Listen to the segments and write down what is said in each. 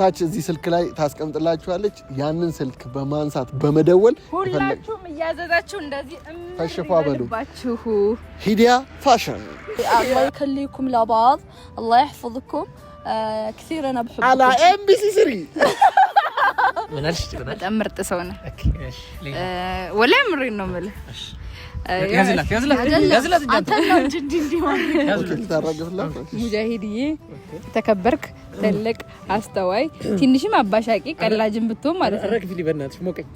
ታች እዚህ ስልክ ላይ ታስቀምጥላችኋለች ያንን ስልክ በማንሳት በመደወል ሁላችሁም እያዘዛችሁ እንደዚህ ፈሽፋ በሉባችሁ ሂዲያ ፋሽን الله يخليكم لبعض الله يحفظكم كثير انا بحبكم على MBC 3 من الشيء በጣም ምርጥ ሰው ነህ ወላ ምሪን ነው ማለት ያዝላት አንተ ነው እንጂ ያዝላት ታረጋግፍላት ሙጃሂድዬ ተከበርክ ትልቅ አስተዋይ ትንሽም አባሻቂ ቀላጅም ብትሆን ማለት ነው ረግፊ ሊበናትሽ ሞቀኝ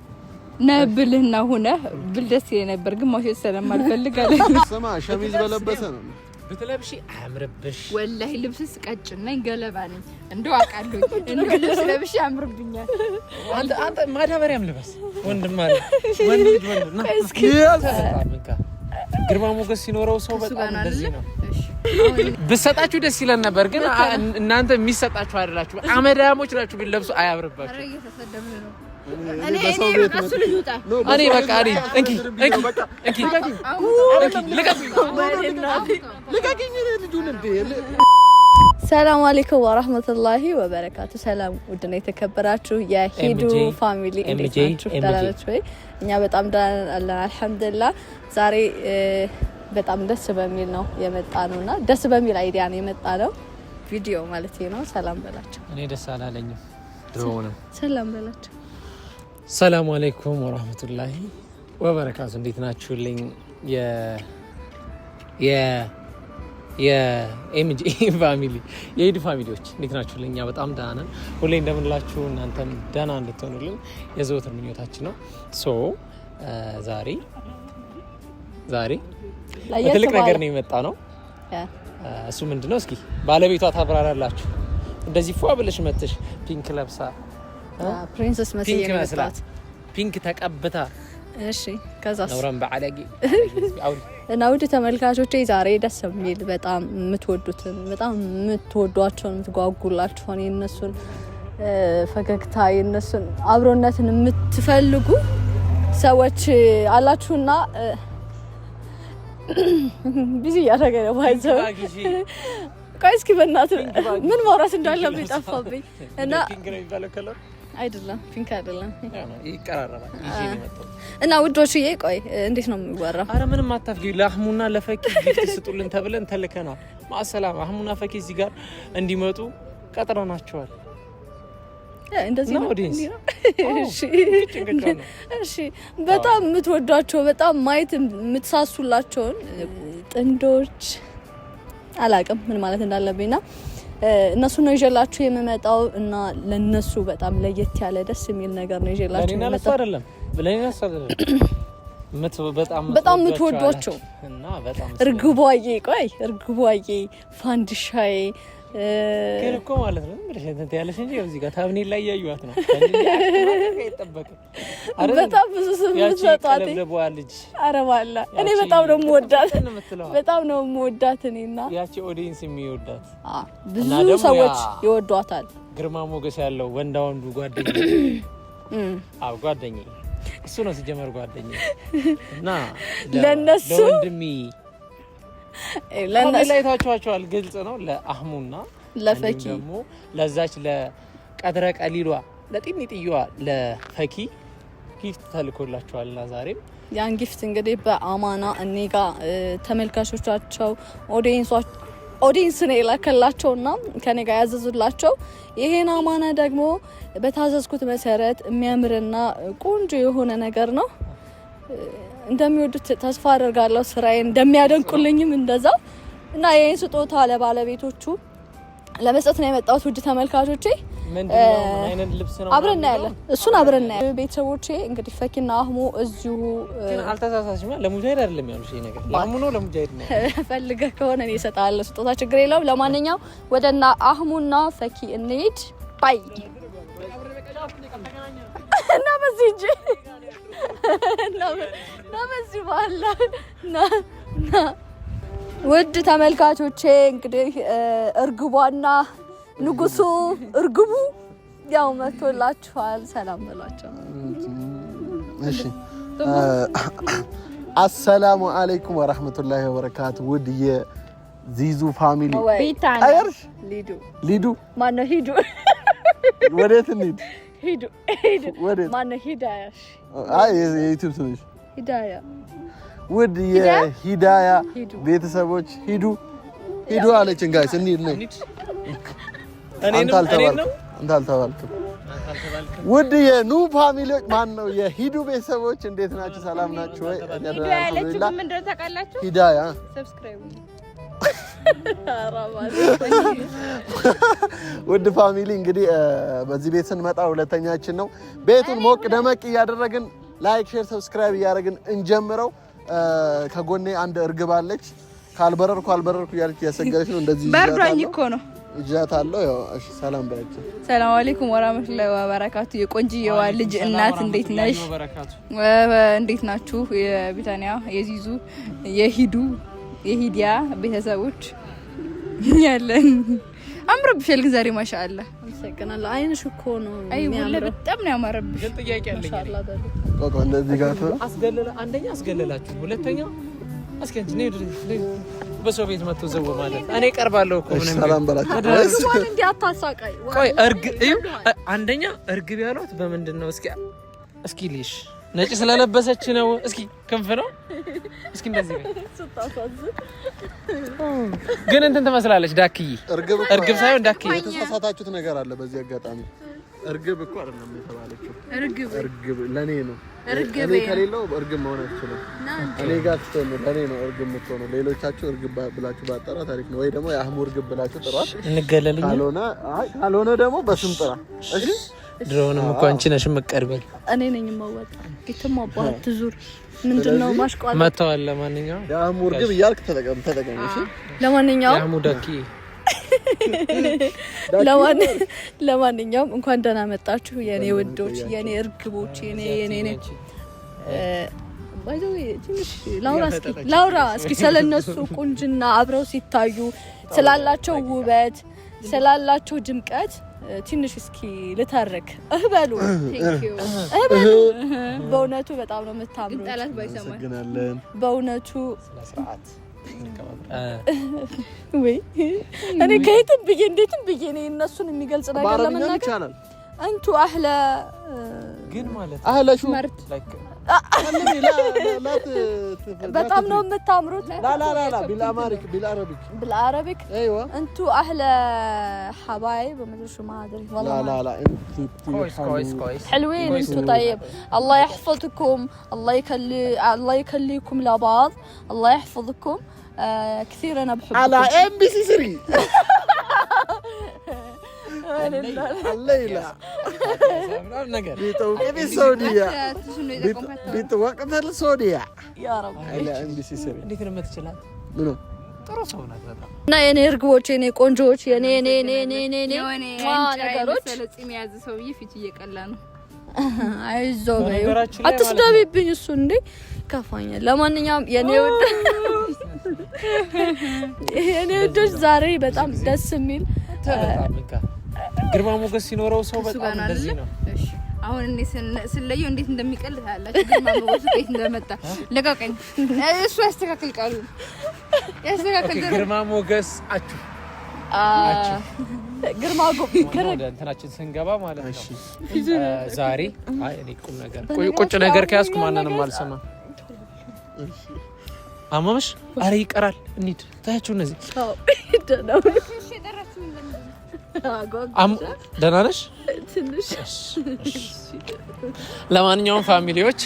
ነብልህና ሆነ ብልደስ የነበር ግን ማውሸት ሰላም አልፈልጋለ ሰማ ሸሚዝ በለበሰ ነው በተለብሺ አምርብሽ ወላሂ ልብስስ ቀጭና ገለባ ነኝ እንደው አቃለሁ እንደው ልብስ ለብሽ ያምርብኛል አንተ ማዳበሪያም ልበስ ወንድም አለ ወንድ ልጅ ወንድና ግርማ ሞገስ ሲኖረው ሰው በጣም እንደዚህ ነው ብሰጣችሁ ደስ ይለን ነበር ግን እናንተ የሚሰጣችሁ አይደላችሁ አመዳሞች ናችሁ ቢለብሱ አያምርባችሁ አረ እየተሰደበ ነው እኔ በሰው ቤት እኔ በቃ እንኪ ሰላም አለይኩም ወራህመቱላሂ ወበረካቱ ሰላም ውድና የተከበራችሁ የሂዱ ፋሚሊ እንዴት ናችሁ እኛ በጣም ደህና ነን አልሐምዱሊላህ ዛሬ በጣም ደስ በሚል ነው የመጣነውና ደስ በሚል አይዲያ ነው የመጣነው ቪዲዮ ማለት ነው ሰላም በላችሁ እኔ ደስ አላለኝም ድሮውንም ሰላም በላችሁ ሰላም አለይኩም ወራህመቱላሂ ወበረካቱ እንዴት ናችሁልኝ የኤምጂ ፋሚሊ የሂዱ ፋሚሊዎች እንዴት ናችሁልኝ እኛ በጣም ደህና ነን ሁሌ እንደምንላችሁ እናንተም ደህና እንድትሆኑልን የዘወትር ምኞታችን ነው ሶ ዛሬ ትልቅ ነገር ነው የመጣ ነው እሱ ምንድነው እስኪ ባለቤቷ ታብራራላችሁ እንደዚህ ፏ ብለሽ መጥተሽ ፒንክ ለብሳ ፕሪንሰስ መስየት ፒንክ ተቀብታ እሺ ከዛስ ነውራን በዓላጊ እና ውድ ተመልካቾቼ ዛሬ ደስ የሚል በጣም የምትወዱትን በጣም የምትወዷቸውን የምትጓጉላችሁን የነሱን ፈገግታ የነሱን አብሮነትን የምትፈልጉ ሰዎች አላችሁና ቢዚ ያደረገ ነው ባይዘው ቆይ እስኪ በእናትህ ምን ማውራት እንዳለብኝ ጠፋብኝ እና ፒንክ ነው የሚባለው ከለር አይደለም ፒንክ አይደለም ይቀራረባል ይሄ ነው መጣው እና ውዶችዬ ቆይ እንዴት ነው የሚወራው አረ ምንም አታፍጊ ለአህሙና ለፈኪ ጊፍት ስጡልን ተብለን ተልከናል ማሰላም አህሙና ፈኪ እዚህ ጋር እንዲመጡ ቀጥረናቸዋል እንደዚህ ነው እሺ እሺ በጣም የምትወዷቸው በጣም ማየት የምትሳሱላቸውን ጥንዶች አላቅም ምን ማለት እንዳለብኝና እነሱ ነው ይዤላችሁ የምመጣው እና ለነሱ በጣም ለየት ያለ ደስ የሚል ነገር ነው ይዤላችሁ የምመጣው አይደለም ብለኔና በጣም የምትወዷቸው እና በጣም እርግቧዬ ፋንዲሻዬ ግን እኮ ማለት ነው ምንድነው እንት ያለሽ እንጂ እዚህ ጋር ታብኔል ላይ ያዩዋት ነው ከዚህ አይጠበቅም በጣም ብዙ ስሜት ሰጣት አረባላ እኔ በጣም ነው የምወዳት እኔና ያቺ ኦዲየንስ የሚወዳት ብዙ ሰዎች ይወዷታል ግርማ ሞገስ ያለው ወንዳወንዱ ጓደኛዬ እሱ ነው ሲጀመር ጓደኛዬ እና ለነሱ ለነሱ ላይ ታቻቸዋል ግልጽ ነው ለአህሙና ለፈኪ ደግሞ ለዛች ለቀድረ ቀሊሏ ለጥንጥየዋ ለፈኪ ጊፍት ተልኮላቸዋልና ዛሬም ያን ጊፍት እንግዲህ በአማና እኔጋ ተመልካቾቻቸው ኦዲየንስ ነው የላከላቸውና ከኔ ጋር ያዘዙላቸው ይሄን አማና ደግሞ በታዘዝኩት መሰረት የሚያምርና ቆንጆ የሆነ ነገር ነው እንደሚወዱት ተስፋ አደርጋለሁ ስራዬን እንደሚያደንቁልኝም እንደዛው እና ይሄን ስጦታ ለባለቤቶቹ ለመስጠት ነው የመጣሁት ውድ ተመልካቾቼ ምንድነው ምን አይነት ልብስ ነው አብረን ያለን እሱን አብረን ያለን ቤተሰቦቼ እንግዲህ ፈኪና አህሙ እዚሁ ግን አልተሳሳሽማ ለሙጃሂድ አይደለም ያሉሽ ይሄ ነገር ለአህሙ ነው ለሙጃሂድ ነው ፈልገህ ከሆነ እኔ እሰጣለሁ ስጦታ ችግር የለውም ለማንኛውም ወደና አህሙና ፈኪ እንሂድ ባይ እና በዚህ እንጂ እና በዚህ ባላ ና ውድ ተመልካቾቼ እንግዲህ እርግቧና ንጉሱ እርግቡ ያው መጥቶላችኋል ሰላም በላቸው እሺ አሰላሙ አለይኩም ወራህመቱላሂ ወበረካቱ ውድ የዚዙ ፋሚሊ አይርሽ ሊዱ ማነው ሂዱ ወዴት እንሂድ? ሂዱ ወዴት? ማነው ሂዳያ? አይ የዩቲዩብ ስምሽ ሂዳያ። ውድ የሂዳያ ቤተሰቦች ሂዱ አለችን። ጋይስ እንሂድ ነው። አንተ አልተባልክም። ውድ የኑ ፋሚሊዎች ማን ነው የሂዱ ቤተሰቦች እንዴት ናችሁ? ሰላም ናችሁ ወይ? አልሐምዱሊላህ። ምን እንደሆነ ታውቃላችሁ? ሂዳያ ሰብስክራይብ ውድ ፋሚሊ እንግዲህ በዚህ ቤት ስንመጣ ሁለተኛችን ነው። ቤቱን ሞቅ ደመቅ እያደረግን ላይክ፣ ሼር፣ ሰብስክራይብ እያደረግን እንጀምረው። ከጎኔ አንድ እርግብ አለች። ካልበረርኩ እያለች እያሰገረች ነው። እንደዚህ በርዷኝ እኮ ነው እጃታለሁ። ያው እሺ፣ ሰላም በያቸው። ሰላም አለይኩም ወራህመቱላሂ ወበረካቱ። የቆንጂዬዋ ልጅ እናት እንዴት ነሽ? እንዴት ናችሁ? የቢታኒያ የዚዙ የሂዱ የሂዲያ ቤተሰቦች ያለን አምሮብሻል ዛሬ ማሻአላ። አመሰግናለሁ። አይንሽ እኮ ነው የሚያምረው። በጣም ነው ያማረብሽ። ግን ጥያቄ አለኝ። ቆቆ እንደዚህ ጋር ነው አንደኛ አስገለላችሁ፣ ሁለተኛ እስኪ እንጂ ነው በሰው ቤት መጥቶ ዘው ማለት እኔ ቀርባለሁ እኮ ምንም ሰላም በላችሁ። ወን እንዴ አታሳቃይ። ቆይ አንደኛ እርግብ ያሏት በምንድን ነው? እስኪ ልሽ ነጭ ስለለበሰች ነው? እስኪ ክንፍ ነው? እስኪ እንደዚህ ግን እንትን ትመስላለች ዳክዬ። እርግብ ሳይሆን ዳክዬ። የተሳሳታችሁት ነገር አለ በዚህ አጋጣሚ። እርግብ እኮ አይደለም የተባለችው። እርግብ ለኔ ነው። እኔ ከሌለው እርግብ መሆን አይችልም። እኔ ጋር ስትሆን ለኔ ነው እርግብ የምትሆነው። ሌሎቻችሁ እርግብ ብላችሁ ባጠራ ታሪክ ነው። ወይ ደግሞ የአህሙ እርግብ ብላችሁ ጥሯት። እንገለልኝ። ካልሆነ ደግሞ በስም ጥራ። እሺ ድሮውንም እኮ አንቺ ነሽ የምትቀርበኝ። እኔ ነኝ የማወጣ ግጥም አባት ዙር ምንድነው ማሽቋል መተዋል። ለማንኛውም የአህሙ እርግብ እያልክ ተጠቀም። እሺ ለማንኛውም የአህሙ ዳክዬ ለማንኛውም እንኳን ደህና መጣችሁ የኔ ውዶች፣ የኔ እርግቦች፣ የኔ ባይዘው ትንሽ ላውራ እስኪ ስለነሱ ቁንጅና አብረው ሲታዩ ስላላቸው ውበት ስላላቸው ድምቀት ትንሽ እስኪ ልተርክ። እህበሉ በእውነቱ በጣም ነው የምታምሩት። ጣላት ባይሰማን በእውነቱ ወይ እኔ ከየትም ብዬ እንዴትም ብዬ ነው እነሱን የሚገልጽ ነገር ለመናገር አንቱ አህለ ግን ማለት አህለ ሹ ማርት በጣም ነው የምታምሩት። ላ بالعربي ايوه انتوا احلى حبايب ما ادري شو ما ادري والله لا كويس حلوين انتوا. طيب الله يحفظكم، الله يخليكم لبعض، الله يحفظكم. كثير انا بحبكم على MBC 3 الليلة بتوقيت السعودية بتوقيت السعودية يا رب على MBC 3 እንዴት ነው የምትችላት? ምኑ ጥሩ ሰው ናት በጣም። እና የኔ እርግቦች፣ የኔ ቆንጆዎች፣ የኔ ነገሮች ስለጽም ያዘ ሰውዬ ፊቱ እየቀላ ነው። አይዞህ በይው አትስደቢብኝ። እሱ እንዴ ከፋኛል። ለማንኛውም የኔ ውዶች ዛሬ በጣም ደስ የሚል ግርማ ሞገስ ሲኖረው ሰው በጣም እንደዚህ ነው። እሺ አሁን እኔ ስለየው እንዴት እንደሚቀል ታያላችሁ። ግርማ ሞገስ ቤት እንደመጣ ለቀቀኝ። እሱ ያስተካክል ቃሉ ያስተካክል። ግርማ ሞገስ አችሁ ግርማ እንትናችን ስንገባ ማለት ነው። ዛሬ አይ እኔ ቁም ነገር ቁጭ ነገር ከያዝኩ ማንንም አልሰማም። አማምሽ አረ ይቀራል። እንሂድ ታያችሁ እነዚህ ደህና ነሽ? ትንሽ ለማንኛውም ፋሚሊዎች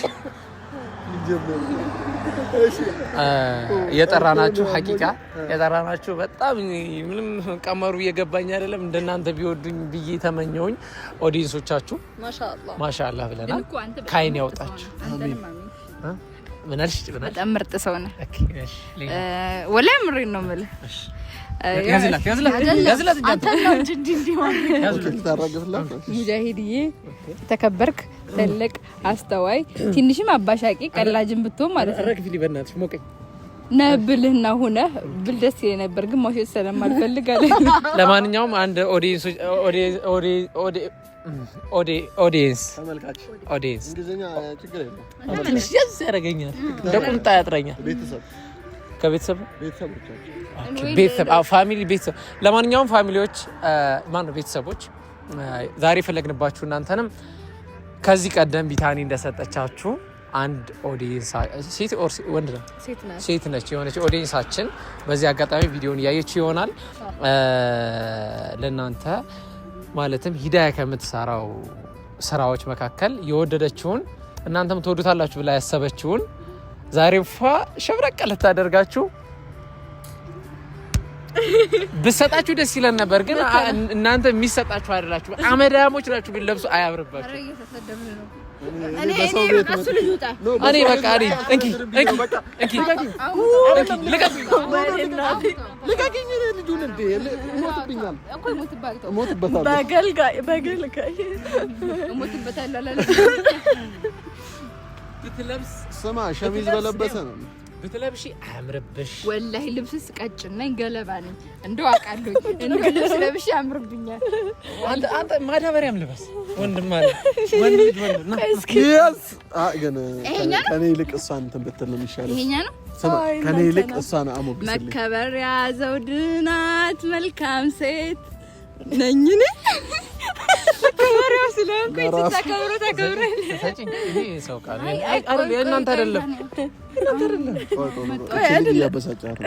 የጠራናችሁ ሀቂቃ የጠራናችሁ በጣም ምንም ቀመሩ እየገባኝ አይደለም። እንደናንተ ቢወዱኝ ብዬ ተመኘውኝ። ኦዲየንሶቻችሁ ማሻአላህ ብለናል። ካይን ያውጣችሁ። ምን አልሽ? በጣም ምርጥ ሰው ነህ። ወላሂ ምሬን ነው የምልህ። ያዝላት ሙጃሂድዬ ተከበርክ፣ ትልቅ አስተዋይ፣ ትንሽም አባሻቂ ቀላጅን ብትሆን ማለት ነው ነብልህና ሆነ ብል ደስ ይለኝ ነበር፣ ግን ማውሸት ስለማልፈልግ አለ። ለማንኛውም አንድ ኦዲየንስ እንግሊዝኛ ችግር የለም ትንሽ ያዝ ያደርገኛል፣ እንደ ቁምጣ ያጥረኛል። ከቤተሰብ ፋሚሊ ቤተሰብ። ለማንኛውም ፋሚሊዎች ማነው ቤተሰቦች ዛሬ ፈለግንባችሁ እናንተንም ከዚህ ቀደም ቢታኒ እንደሰጠቻችሁ አንድ ኦዲየንስ ሴት ኦር ወንድ ነው ሴት ነች የሆነች ኦዲየንሳችን በዚህ አጋጣሚ ቪዲዮን ያየች ይሆናል ለናንተ ማለትም ሂዳያ ከምትሰራው ስራዎች መካከል የወደደችውን እናንተም ትወዱታላችሁ ብላ ያሰበችውን ዛሬ ሸብረቅ ልታደርጋችሁ ብሰጣችሁ ደስ ይለን ነበር ግን እናንተ የሚሰጣችሁ አይደላችሁ አመዳሞች ናችሁ ቢለብሱ አያምርባችሁ እኔ በቃ እንኪ ብትለብስ ስማ ሸሚዝ በለበሰ ነው ብትለብሺ አያምርብሽ ወላሂ ልብስስ ቀጭን ነኝ ገለባ ነኝ እንደው አውቃለሁ እንደው ልብስ ለብሼ ያምርብኛል አንተ ማዳበሪያም ልበስ ወንድም አለ ወንድ ልጅ ወንድ ነው yes ግን ከኔ ይልቅ እሷን እንትን ብትል ነው የሚሻለው ይሄኛ ነው ስማ ከኔ ይልቅ እሷን አሞግስልኝ መከበሪያ ዘውድ ናት መልካም ሴት ነኝኔ መከበሪያው ስለሆንኩኝ ተከብረኝ ሰጪኝ ይሄ ሰው ቃል አይደል የእናንተ አይደለም ያበሳጫት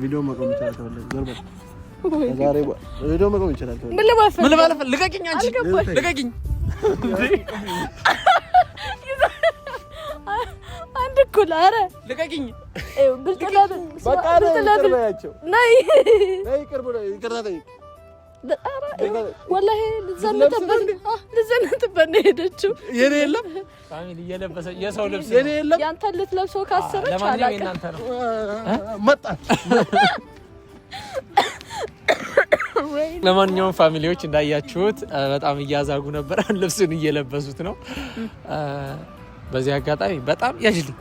ቪዲዮ መቆም ይችላል ዘርበ ዛሬ ቪዲዮ መቆም ይችላል ምን ባለፈ ልቀቂኝ አንቺ ልቀቂኝ አንድ ኩል አረ ልቀቂኝ ብልጥለብ በቃ ለያቸው ነይ ቅርብ ነው ይከራተኝ ወላሂ ልዘነጥበት ነው ሄደችው የኔ የለም ፋሚሊ እየለበሰ የሰው ልብስ የኔ የለም ያንተ ልትለብሰው ካሰረች ለማንኛውም እናንተ ነው መጣ ለማንኛውም ፋሚሊዎች እንዳያችሁት በጣም እያዛጉ ነበር ልብሱን እየለበሱት ነው በዚህ አጋጣሚ በጣም ያጅልኝ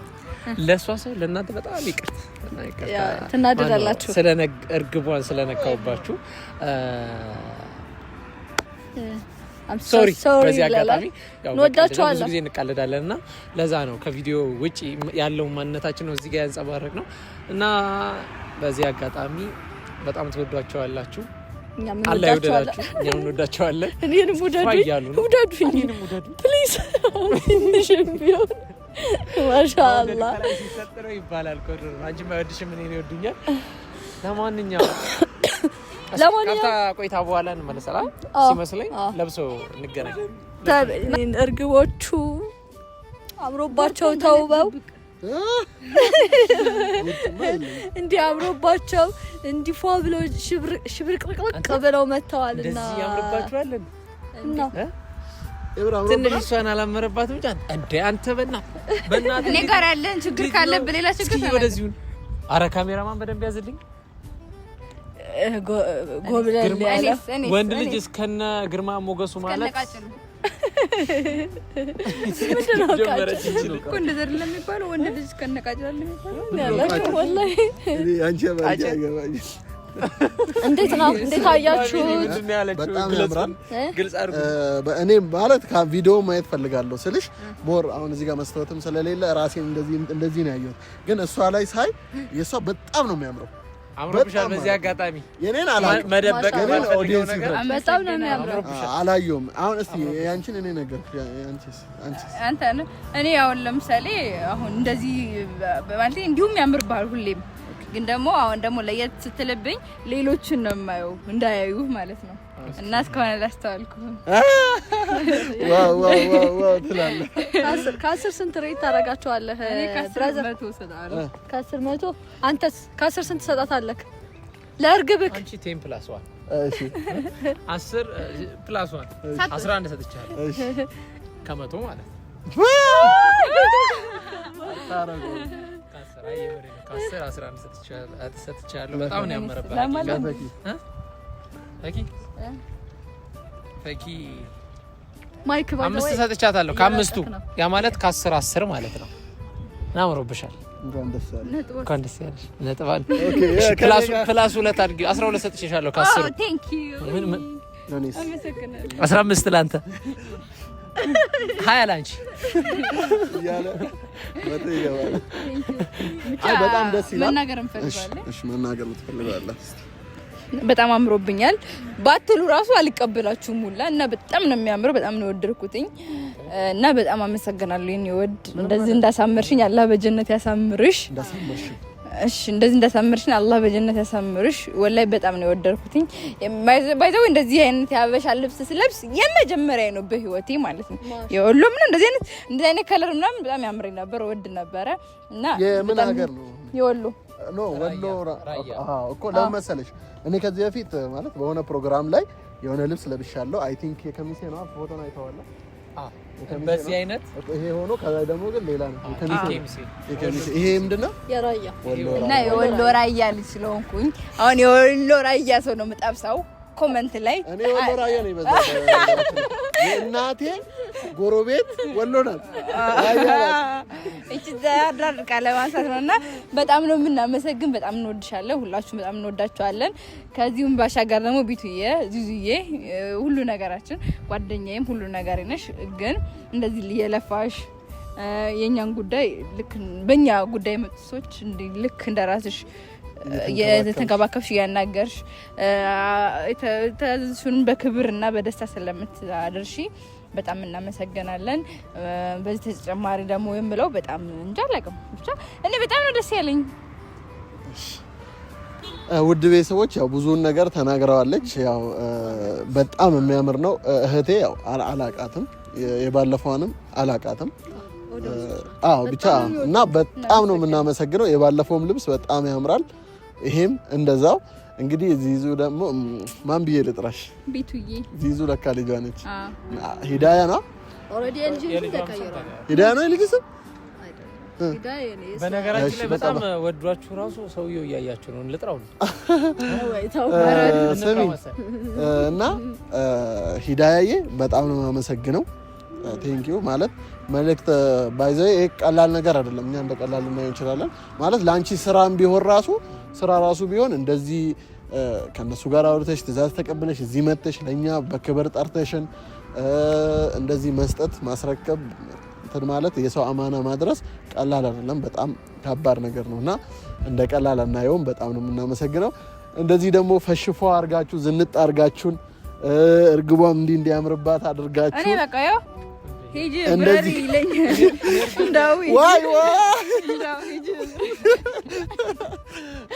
ለሷ ሰው ለእናንተ በጣም ይቅርታ ትናደዳላችሁ እርግቧን ስለነካውባችሁ ሶሪ በዚህ አጋጣሚ ያው ብዙ ጊዜ እንቃለዳለን እና ለዛ ነው ከቪዲዮ ውጪ ያለው ማንነታችን ነው እዚህ ጋር ያንጸባረቅ ነው እና በዚህ አጋጣሚ በጣም ትወዷቸዋላችሁ አላህ ይወደዳችሁ እኛም እንወዳቸዋለን እኔንም ውደዱኝ ፕሊዝ ትንሽም ቢሆን ማሻአላህ ሲሰጥረው ይባላል ኮድ አንቺ ማይወድሽም እኔን ይወዱኛል ለማንኛውም ቆይታ በኋላ እንመለሳለን ሲመስለኝ ለብሶ እንገናኝ እርግቦቹ አምሮባቸው ተውበው እንዲህ አምሮባቸው እንዲፏ ብለው ሽብርቅርቅ ብለው መተዋልና እንደዚህ ያምርባችኋለን ትንሽ እሷን አላመረባትም እንጂ እንደ አንተ በእናትህ እኔ ጋር ያለን ችግር ካለብህ ሌላ ችግር ካለ ወደዚሁ አረ ካሜራማን በደንብ ያዝልኝ ጎብለል ያለ ወንድ ልጅ እስከነ ግርማ ሞገሱ ማለት ጀመረች እኮ እንደዚህ አይደለም የሚባለው ወንድ ልጅ እስከነ ቃጭላል የሚባለው ያላችሁ ወላሂ አንቺ ባንቺ ያገባኝ እንዴት ነው እንዴት አያችሁት በጣም ያምራል ግልጽ አድርጉ እኔ ማለት ከቪዲዮ ማየት ፈልጋለሁ ስልሽ ሞር አሁን እዚህ ጋር መስታወትም ስለሌለ ራሴን እንደዚህ ነው ያየሁት ግን እሷ ላይ ሳይ የሷ በጣም ነው የሚያምረው አምሮብሻል በዚህ አጋጣሚ የኔን አላየሁም መደበቅ ኦዲየንስ ነገር በጣም ነው የሚያምረው አላየሁም አሁን እስቲ ያንቺን እኔ ነገር አንተ እኔ አሁን ለምሳሌ አሁን እንደዚህ ማለት እንዲሁም ያምርባል ሁሌም ግን ደግሞ አሁን ደግሞ ለየት ስትልብኝ ሌሎችን ነው የማየው እንዳያዩ ማለት ነው እና እስካሁን አላስተዋልኩም ዋው ትላለህ ከ10 ስንት ሬት ታደርጋቸዋለህ ብራዘር ከ10 መቶ አንተስ ከ10 ስንት ሰጣታለህ ለእርግብክ አንቺ 10 + 1 እሺ 10 + 1 11 ሰጥቻለሁ እሺ ከመቶ ማለት ታረጉ ከ10 11 ሰጥቻለሁ በጣም ነው ያመረባኝ ፈኪ ማይክ ባይ 5 ሰጥቻታለሁ ከ5ቱ ያ ማለት ከ10 10 ማለት ነው ናምሮብሻል እንኳን ደስ ያለሽ ነጥባል ፕላስ 2 አድርጊ 12 ሰጥቼሻለሁ ከ10 ቴንክ ዩ ምን አመሰግናለሁ 15 ላንተ 20 ላንቺ ያለ ወጥቷል አይ በጣም ደስ ይላል መናገር እንፈልጋለን እሺ መናገር ትፈልጋለህ በጣም አምሮብኛል ባትሉ ራሱ አልቀበላችሁም ሁላ እና በጣም ነው የሚያምረው። በጣም ነው ወደድኩትኝ እና በጣም አመሰግናለሁ የኔ ወድ። እንደዚህ እንዳሳመርሽኝ አላህ በጀነት ያሳምርሽ። እሺ እንደዚህ እንዳሳመርሽኝ አላህ በጀነት ያሳምርሽ። ወላይ በጣም ነው ወደድኩትኝ። ባይዘው እንደዚህ አይነት ያበሻ ልብስ ስለብስ የመጀመሪያ ነው በህይወቴ ማለት ነው። የወሎ ምን እንደዚህ አይነት ከለር ምናምን በጣም ያምረኝ ነበር፣ ወድ ነበረ እና የምን ሀገር ነው? የወሎ ኖ ወሎ እኮ ለመሰለሽ እኔ ከዚህ በፊት ማለት በሆነ ፕሮግራም ላይ የሆነ ልብስ ለብሻለሁ። አይ ቲንክ የከሚሴ ነው ፎቶ ነው አይተዋል። በዚህ አይነት ይሄ ሆኖ ከዛ ደግሞ ግን ሌላ ነው የከሚሴ ይሄ ምንድነው? የራያ እና የወሎ ራያ ልጅ ስለሆንኩኝ አሁን የወሎ ራያ ሰው ነው የምጠብሰው። ኮሜንት ላይ እኔ ወሎ ራያ ነኝ። በዛ የእናቴ ጎረቤት ወሎ ናት። እቺ ዳር ቃለ ማንሳት ነውና በጣም ነው የምናመሰግን። በጣም እንወድሻለን። ሁላችሁም በጣም እንወዳችኋለን። ከዚሁም ባሻገር ደግሞ ቢቱዬ ዚዙዬ ሁሉ ነገራችን ጓደኛዬም ሁሉ ነገር ነሽ። ግን እንደዚህ እየለፋሽ የኛን ጉዳይ ልክ በእኛ ጉዳይ መጥሶች እንደ ልክ እንደራስሽ የተንከባከብሽ ያናገርሽ ተዝሱን በክብርና በደስታ ስለምትአደርሺ በጣም እናመሰግናለን። በዚህ ተጨማሪ ደግሞ የምለው በጣም እንጃ አላውቅም፣ ብቻ እኔ በጣም ነው ደስ ያለኝ። ውድ ቤተሰቦች ያው ብዙውን ነገር ተናግረዋለች። ያው በጣም የሚያምር ነው። እህቴ ያው አላቃትም፣ የባለፈውንም አላቃትም። ብቻ እና በጣም ነው የምናመሰግነው። የባለፈውም ልብስ በጣም ያምራል። ይሄም እንደዛው። እንግዲህ ዚዙ ደግሞ ማን ብዬ ልጥራሽ? ቢቱዬ ዚዙ ለካ ልጇ ነች። ሂዳያ ነው ሂዳያ ነው ልጅ ስም። በነገራችን ላይ በጣም ወዷችሁ ራሱ ሰውየው እያያችሁ ነው። ልጥራው ስሚ እና ሂዳያዬ በጣም ነው የማመሰግነው። ቴንኪዩ ማለት መልእክት ባይዘይ ቀላል ነገር አይደለም። እኛ እንደ ቀላል ልናየው እንችላለን ማለት ለአንቺ ስራም ቢሆን ስራ ራሱ ቢሆን እንደዚህ ከነሱ ጋር አውርተሽ ትእዛዝ ተቀብለሽ እዚህ መጥተሽ ለኛ በክብር ጠርተሽን እንደዚህ መስጠት ማስረከብ እንትን ማለት የሰው አማና ማድረስ ቀላል አይደለም። በጣም ከባድ ነገር ነውና እንደ ቀላል አናየውም። በጣም ነው የምናመሰግነው። እንደዚህ ደግሞ ፈሽፎ አርጋችሁ ዝንጥ አርጋችሁን እርግቧም እንዲያምርባት አድርጋችሁ እኔ በቃ ያው ሂጂ ብረሪ ይለኝ እንዳው ዋይ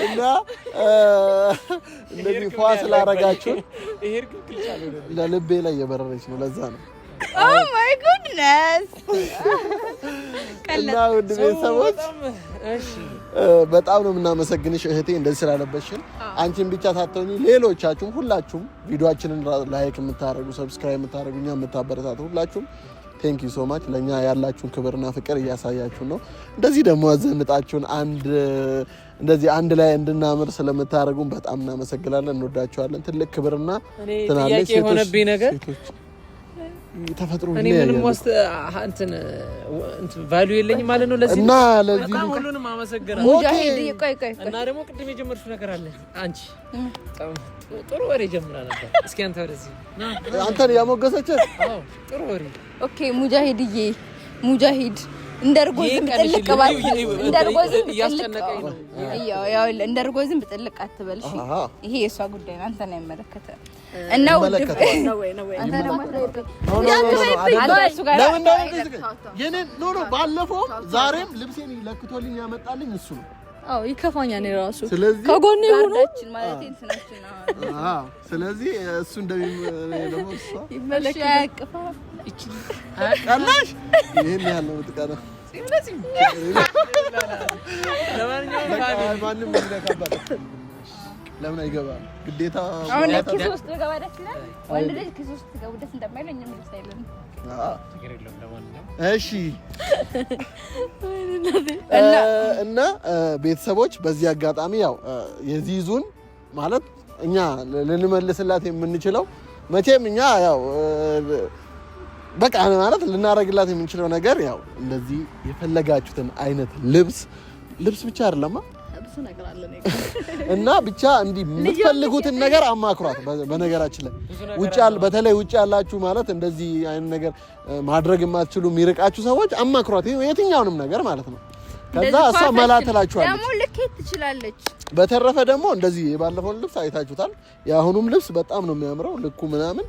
እና እንደዚህ ፏስ ላረጋችሁ ለልቤ ላይ የበረረች ነው። ለዛ ነው ኦ ማይ ጉድነስ እና ውድ ቤተሰቦች በጣም ነው የምናመሰግንሽ እህቴ እንደዚህ ስላለበሽን። አንቺን ብቻ ታተውኝ ሌሎቻችሁም ሁላችሁም ቪዲዮአችንን ላይክ የምታረጉ ሰብስክራይብ የምታረጉ እኛ የምታበረታቱ ሁላችሁም ቴንክ ዩ ሶ ማች። ለኛ ያላችሁን ክብርና ፍቅር እያሳያችሁ ነው። እንደዚህ ደግሞ አዘንጣችሁን እንደዚህ አንድ ላይ እንድናምር ስለምታረጉን በጣም እናመሰግናለን። እንወዳችኋለን። ትልቅ ክብርና ትናለች የሆነብኝ ነገር ተፈጥሮ እኔ ምንም እንትን ቫልዩ የለኝም ማለት ነው። ለዚህ እና ለዚህ ሁሉንም አመሰግናለሁ። ሙጃሂድ ቆይ እና ደግሞ ቅድም የጀመርሽው ነገር አለ። አንቺ ጥሩ ወሬ ጀምራ ነበር። እስኪ አንተ ወደዚህ አንተን ያሞገሰች ጥሩ ወሬ ኦኬ። ሙጃሂድ እንደርጎዝም ጥልቅ ባል እንደርጎዝም እያስጨነቀኝ ነው። ያው እንደርጎዝም ጥልቅ አትበልሽ። ይሄ የሷ ጉዳይ ነው፣ አንተን አይመለከትም። እና አንተ ደግሞ ባለፈው ዛሬም ልብሴን ለክቶልኝ ያመጣልኝ እሱ ነው። ይከፋኛል ራሱ ከጎኔ ሆኖ ማለት እንትናችን ስለዚህ እሱ ደግሞ እሷ ይመለከታ ቀላሽ ይሄን ያለው ጥቃና ማንም እንደካባደ ለምን አይገባ ግዴታ አሁን ለኪስ ውስጥ ገባ ደስ ይላል። ወንድ ልጅ ኪስ ውስጥ ገባ ደስ እንደማይለኝ ምን ይሳይልን? እሺ እና ቤተሰቦች በዚህ አጋጣሚ ያው የዚዙን ማለት እኛ ልንመልስላት የምንችለው መቼም እኛ ያው በቃ ማለት ልናረግላት የምንችለው ነገር ያው እንደዚህ የፈለጋችሁትን አይነት ልብስ ብቻ አይደለም እና ብቻ እንዲህ የምትፈልጉትን ነገር አማክሯት። በነገራችን ላይ በተለይ ውጭ ያላችሁ ማለት እንደዚህ አይነት ነገር ማድረግ የማትችሉ የሚርቃችሁ ሰዎች አማክሯት፣ የትኛውንም ነገር ማለት ነው። ከዛ እሷ መላ ትላችኋለች ደግሞ ልኬት ትችላለች። በተረፈ ደግሞ እንደዚህ የባለፈውን ልብስ አይታችሁታል። የአሁኑም ልብስ በጣም ነው የሚያምረው ልኩ ምናምን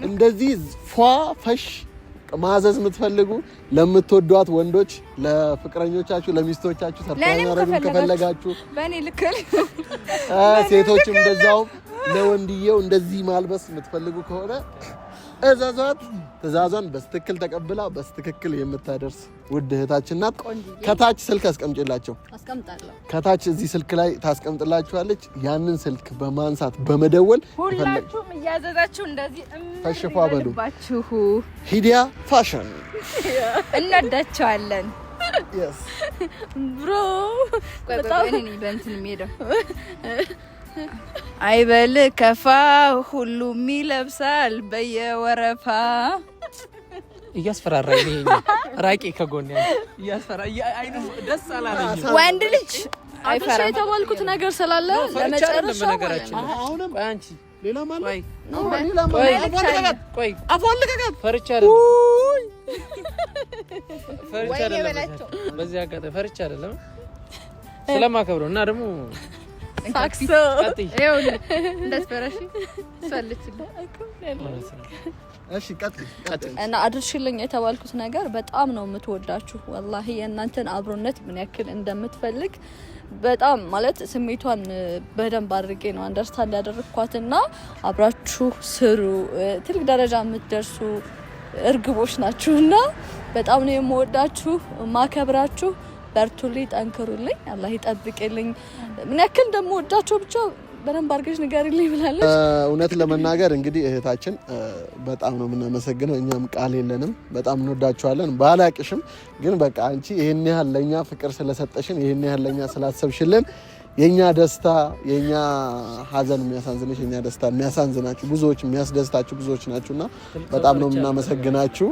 እንደዚህ ፏ ፈሽ ማዘዝ የምትፈልጉ ለምትወዷት ወንዶች ለፍቅረኞቻችሁ ለሚስቶቻችሁ ሰርፕራይዝ ማድረግ ከፈለጋችሁ በእኔ ልክ ሴቶችም እንደዛው ለወንድየው እንደዚህ ማልበስ የምትፈልጉ ከሆነ እዛዛት ትእዛዟን በስትክክል ተቀብላ በስትክክል የምታደርስ ውድ እህታችን ናት። ከታች ስልክ አስቀምጪላቸው አስቀምጣለሁ። ከታች እዚህ ስልክ ላይ ታስቀምጥላችኋለች። ያንን ስልክ በማንሳት በመደወል ሁላችሁም እያዘዛችሁ እንደዚህ ተሽፋ በሉ። ሂዲያ ፋሽን እንወዳቸዋለን። yes ብሮ በጣም እኔ በእንትን የሚሄደው አይበል ከፋ ሁሉም ይለብሳል በየወረፋ እያስፈራራኝ ነው። ራቂ ከጎን ያለ እያስፈራ አይኑ ደስ አላለኝ። ወንድ ልጅ አይፈራ የተባልኩት ነገር ስላለ ለመጨረሻ ነገራችን አሁንም ቆይ አንቺ ሌላ ማለት ቆይ ነው ሌላ ማለት ቆይ አፋልቀቀት ፈርቻለሁ በዚህ አጋጣሚ ፈርቻ አይደለም ስለማከብረው እና ደግሞ ታክሲ ይሁን እንደስፈራሽ ሰልችልኝ እሺ ቀጥል እና አድርሽልኝ የተባልኩት ነገር በጣም ነው የምትወዳችሁ ወላሂ የእናንተን አብሮነት ምን ያክል እንደምትፈልግ በጣም ማለት ስሜቷን በደንብ አድርጌ ነው አንደርስታንድ ያደረኳትና አብራችሁ ስሩ ትልቅ ደረጃ የምትደርሱ እርግቦች ናችሁና በጣም ነው የምወዳችሁ ማከብራችሁ በርቱልኝ ጠንክሩልኝ አላህ ይጠብቅልኝ ምን ያክል እንደምወዳችሁ ብቻ በደንብ አድርገሽ ንገሪልኝ ብላለች። እውነት ለመናገር እንግዲህ እህታችን በጣም ነው የምናመሰግነው እኛም ቃል የለንም በጣም እንወዳችኋለን ባላቅሽም ግን በቃ አንቺ ይሄን ያህል ለኛ ፍቅር ስለሰጠሽን ይሄን ያህል ለኛ ስላሰብሽልን የኛ ደስታ የኛ ሀዘን የሚያሳዝንሽ የኛ ደስታ የሚያሳዝናችሁ ብዙዎች የሚያስደስታችሁ ብዙዎች ናችሁና በጣም ነው የምናመሰግናችሁ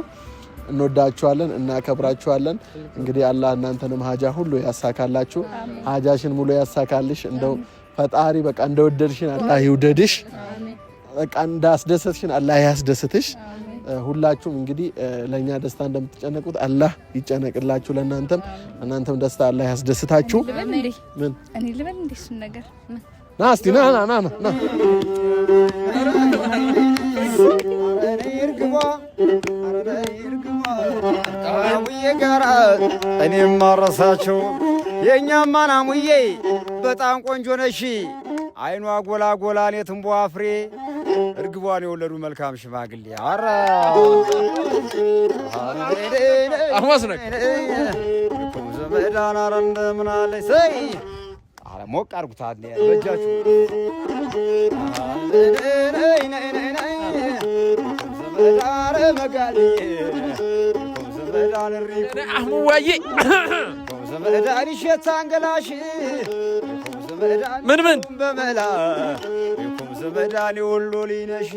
እንወዳችኋለን እናከብራችኋለን እንግዲህ አላህ እናንተንም ሀጃ ሁሉ ያሳካላችሁ ሀጃሽን ሙሉ ያሳካልሽ እንደው ፈጣሪ በቃ እንደወደድሽን አላህ ይውደድሽ በቃ እንዳስደሰትሽን አላህ ያስደስትሽ ሁላችሁም እንግዲህ ለኛ ደስታ እንደምትጨነቁት አላህ ይጨነቅላችሁ ለእናንተም እናንተም ደስታ አላህ ያስደስታችሁ ምን እኔ ልበል እንዴስ ነገር ና እስቲ ና አሙዬ ጋራ እኔም ማረሳቸው የኛማ ናሙዬ በጣም ቆንጆ ነሽ አይኗ ጎላ ጎላ ኔትም ቧፍሬ እርግቧን የወለዱ መልካም ሽማግሌ አራ አማስነክ ዘመዳን አረንደ ምናለይ ሰይ አረ ሞቅ አርጉታ በእጃችሁ ዘመዳን መጋሌ ዘመዳን ሪኩ አህሙዋዬ ዘመዳን ሸታንገላሽ ምን በመላ ይኩም ዘመዳን ወሎ ሊነሽ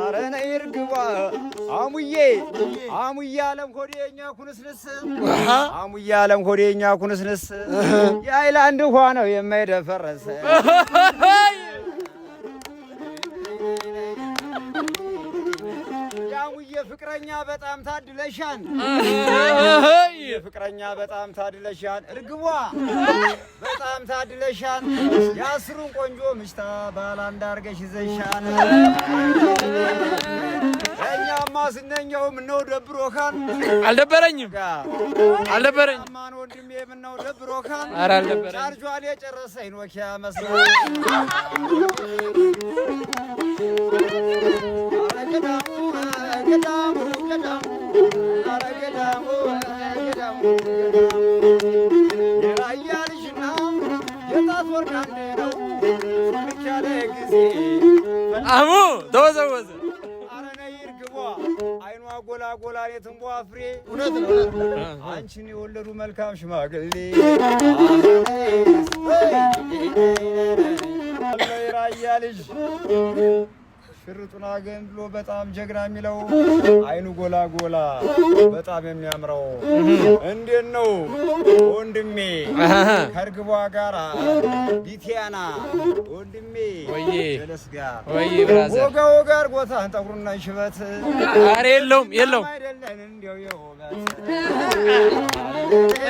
አረነ ይርግባ አሙዬ አለም ኮዴኛ ኩንስንስ አሙዬ አለም ኮዴኛ ኩንስንስ የአይላንድ ውሃ ነው የማይደፈረሰ ያሙዬ ፍቅረኛ በጣም ታድለሻን ፍቅረኛ በጣም ታድለሻን እርግቧ በጣም ታድለሻን ያስሩን ቆንጆ ምሽታ ባላ እንዳርገሽ ይዘሻን እኛማ ስነኛው ምነው ደብሮካን አልደበረኝም ማን ወንድሜ ምነው ደብሮካን ኧረ አልደበረኝም ቻርጇን የጨረሰኝ ኖኪያ መስሎ ገዳሙ የራያ ልጅና የጣት ወርቅ አንዴ ነው ብቻለ ጊዜ አሙ ተወዘወዘ አረነ ይርግቧ አይኗ ጎላ ጎላ የትንቧ ፍሬ እውነት ነው አንቺን የወለዱ መልካም ሽማግሌ የራያ ልጅ ሽርጡን አገንድሎ በጣም ጀግና የሚለው አይኑ ጎላ ጎላ በጣም የሚያምረው እንዴት ነው ወንድሜ ከርግቧ ጋር ቢቲያና ወንድሜ ወዬ ደለስ ጋር ወዬ ብራዘር ወጋ ወጋ አርጎታን ጠጉሩና ሽበት ኧረ የለውም አይደለን እንደው የውበት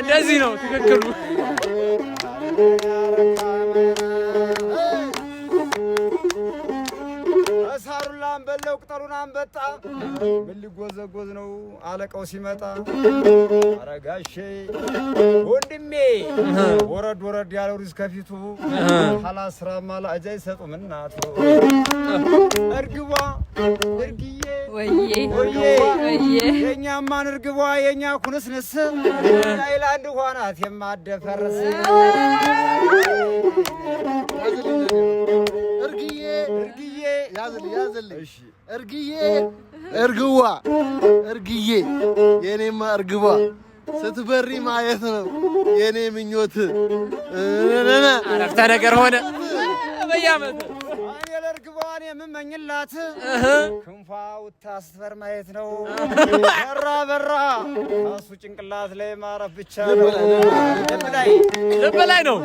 እንደዚህ ነው ትክክሉ ሳሩን ላንበለው ቅጠሉን አንበጣ ምን ሊጎዘጎዝ ነው አለቃው ሲመጣ አረጋሼ ወንድሜ ወረድ ወረድ ያለው ሪዝ ከፊቱ ሐላስራ ማላ አጃይ ሰጡም እናቱ እርግቧ እርግዬ ወዬ ወዬ ወዬ የኛማን እርግቧ የኛ ኩንስንስ አይላንድ ሆናት የማደፈርስ እርግዬ ያዝልኝ እሺ እርግዬ እርግዋ እርግዬ የኔማ እርግቧ ስትበሪ ማየት ነው የኔ ምኞት። አረፍተ ነገር ሆነ በያመት እኔ ለእርግቧን የምመኝላት ክንፏ ውታ ስትበር ማየት ነው። በራ እሱ ጭንቅላት ላይ ማረፍ ብቻ ነው። ልብ ላይ ነው።